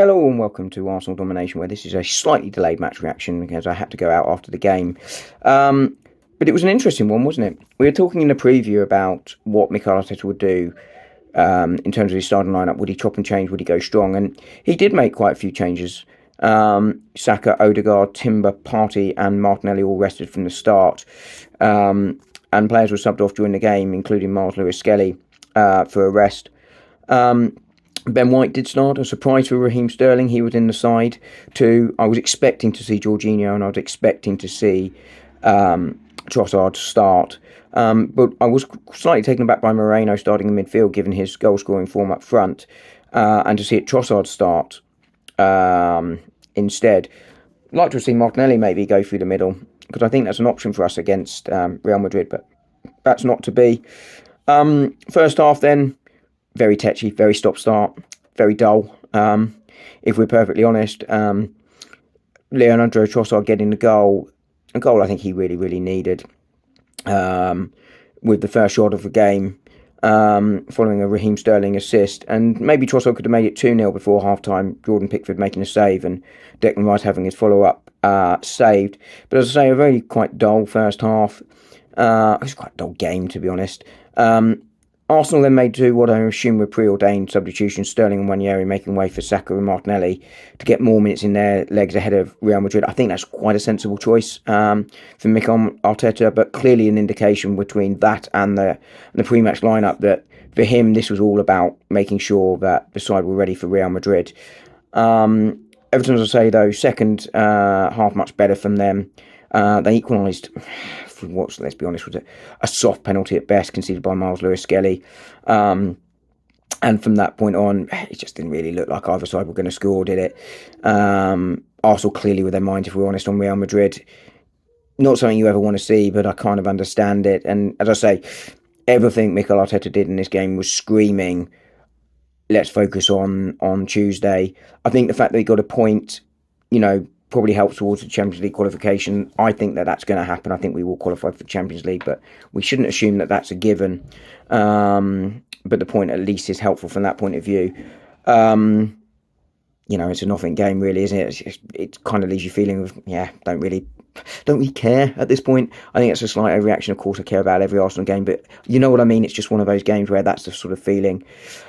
Hello and welcome to Arsenal Domination, where this is a slightly delayed match reaction because I had to go out after the game. But it was an interesting one, wasn't it? We were talking in the preview about what Mikel Arteta would do in terms of his starting lineup. Would he chop and change? Would he go strong? And he did make quite a few changes. Saka, Odegaard, Timber, Partey, and Martinelli all rested from the start. And players were subbed off during the game, including Miles Lewis-Skelly for a rest. Ben White did start. A surprise for Raheem Sterling. He was in the side too. I was expecting to see Jorginho and I was expecting to see Trossard start. But I was slightly taken aback by Moreno starting in midfield, given his goal-scoring form up front, and to see it Trossard start instead. I'd like to see Martinelli maybe go through the middle, because I think that's an option for us against Real Madrid, but that's not to be. First half then, very tetchy, very stop-start, very dull. If we're perfectly honest, Leandro Trossard getting the goal, a goal I think he really, really needed, with the first shot of the game, following a Raheem Sterling assist. And maybe Trossard could have made it 2-0 before half-time, Jordan Pickford making a save and Declan Rice having his follow-up saved. But as I say, a very quite dull first half. It was quite a dull game, to be honest. Arsenal then made do what I assume were preordained substitutions, Sterling and Nwaneri making way for Saka and Martinelli to get more minutes in their legs ahead of Real Madrid. I think that's quite a sensible choice for Mikel Arteta, but clearly an indication between that and the pre-match lineup that for him this was all about making sure that the side were ready for Real Madrid. Everton, as I say though, second half much better from them. They equalised, let's be honest, was a soft penalty at best, conceded by Miles Lewis-Skelly. And from that point on, it just didn't really look like either side were going to score, did it? Arsenal clearly with their mind, if we're honest, on Real Madrid. Not something you ever want to see, but I kind of understand it. And as I say, everything Mikel Arteta did in this game was screaming, let's focus on Tuesday. I think the fact that he got a point, probably helps towards the Champions League qualification. I think that that's going to happen. I think we will qualify for the Champions League, but we shouldn't assume that that's a given. But the point at least is helpful from that point of view. It's a nothing game, really, isn't it? It kind of leaves you feeling of, don't really care at this point. I think it's a slight overreaction. Of course, I care about every Arsenal game, but you know what I mean? It's just one of those games where that's the sort of feeling.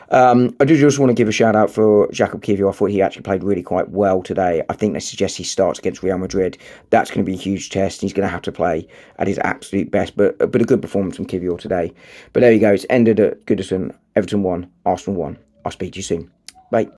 I do just want to give a shout out for Jakub Kiwior. I thought he actually played really quite well today. I think they suggest he starts against Real Madrid. That's going to be a huge test. He's going to have to play at his absolute best, but a good performance from Kiwior today. But there you go. It's ended at Goodison. Everton 1, Arsenal 1. I'll speak to you soon. Bye.